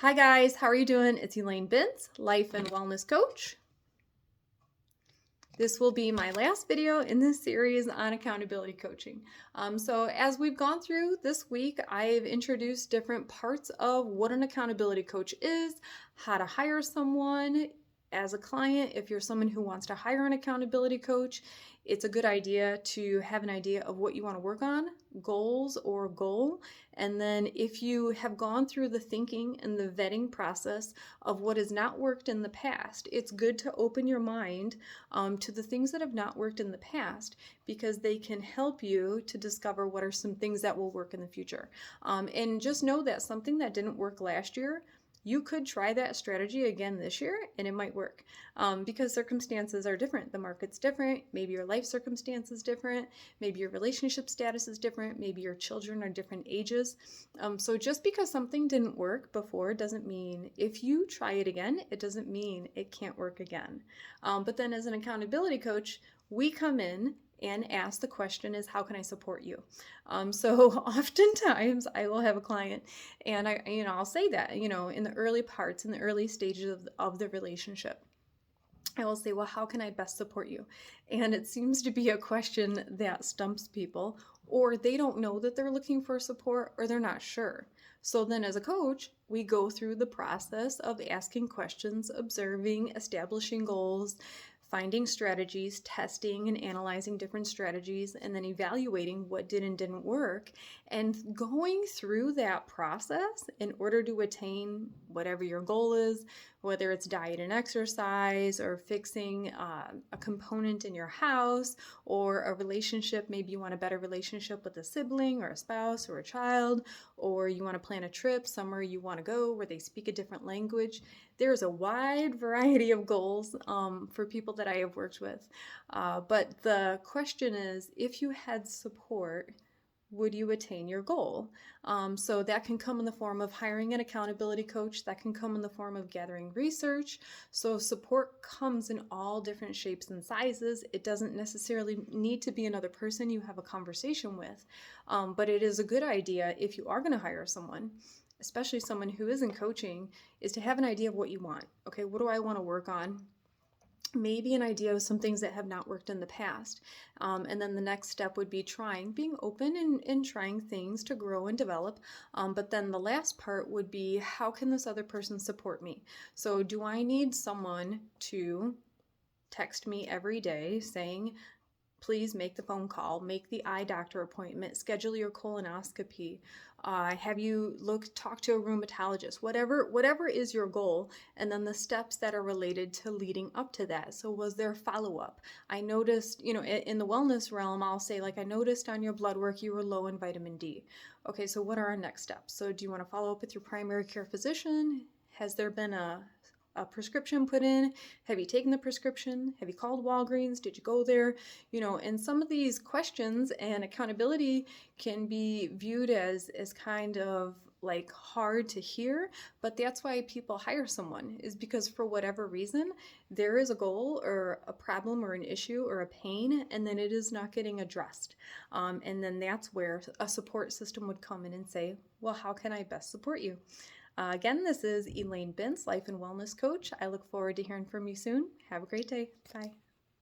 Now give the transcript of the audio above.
Hi guys, how are you doing? It's Elaine Bintz, Life and Wellness Coach. This will be my last video in this series on accountability coaching. So as we've gone through this week, I've introduced different parts of what an accountability coach is, how to hire someone as a client. If you're someone who wants to hire an accountability coach, it's a good idea to have an idea of what you want to work on, goals or goal. And then if you have gone through the thinking and the vetting process of what has not worked in the past, it's good to open your mind to the things that have not worked in the past, because they can help you to discover what are some things that will work in the future. And just know that something that didn't work last year, you could try that strategy again this year and it might work, because circumstances are different. The market's different. Maybe your life circumstance is different. Maybe your relationship status is different. Maybe your children are different ages. So just because something didn't work before doesn't mean if you try it again, it doesn't mean it can't work again. But then as an accountability coach, we come in and ask the question is, how can I support you? So oftentimes I will have a client and I'll say that, in the early parts, in the early stages of the relationship, I will say, well, how can I best support you? And it seems to be a question that stumps people, or they don't know that they're looking for support, or they're not sure. So then as a coach, we go through the process of asking questions, observing, establishing goals, finding strategies, testing and analyzing different strategies, and then evaluating what did and didn't work, and going through that process in order to attain whatever your goal is, whether it's diet and exercise or fixing a component in your house or a relationship. Maybe you want a better relationship with a sibling or a spouse or a child, or you want to plan a trip somewhere you want to go where they speak a different language. There's a wide variety of goals for people that I have worked with. But the question is, if you had support, would you attain your goal? So that can come in the form of hiring an accountability coach. That can come in the form of gathering research. So support comes in all different shapes and sizes. It doesn't necessarily need to be another person you have a conversation with, but it is a good idea if you are going to hire someone, especially someone who is in coaching, is to have an idea of what you want. Okay, what do I want to work on? Maybe an idea of some things that have not worked in the past. And then the next step would be being open and trying things to grow and develop. But then the last part would be, how can this other person support me? So do I need someone to text me every day saying, please make the phone call, make the eye doctor appointment, schedule your colonoscopy, have you talk to a rheumatologist, whatever is your goal, and then the steps that are related to leading up to that. So was there follow-up? I noticed, in the wellness realm, I'll say, like, I noticed on your blood work you were low in vitamin D. Okay, so what are our next steps? So do you want to follow up with your primary care physician? Has there been a prescription put in? Have you taken the prescription? Have you called Walgreens? Did you go there? And some of these questions and accountability can be viewed as kind of like hard to hear, but that's why people hire someone, is because for whatever reason, there is a goal or a problem or an issue or a pain, and then it is not getting addressed. And then that's where a support system would come in and say, well, how can I best support you? Again, this is Elaine Bintz, Life and Wellness Coach. I look forward to hearing from you soon. Have a great day. Bye.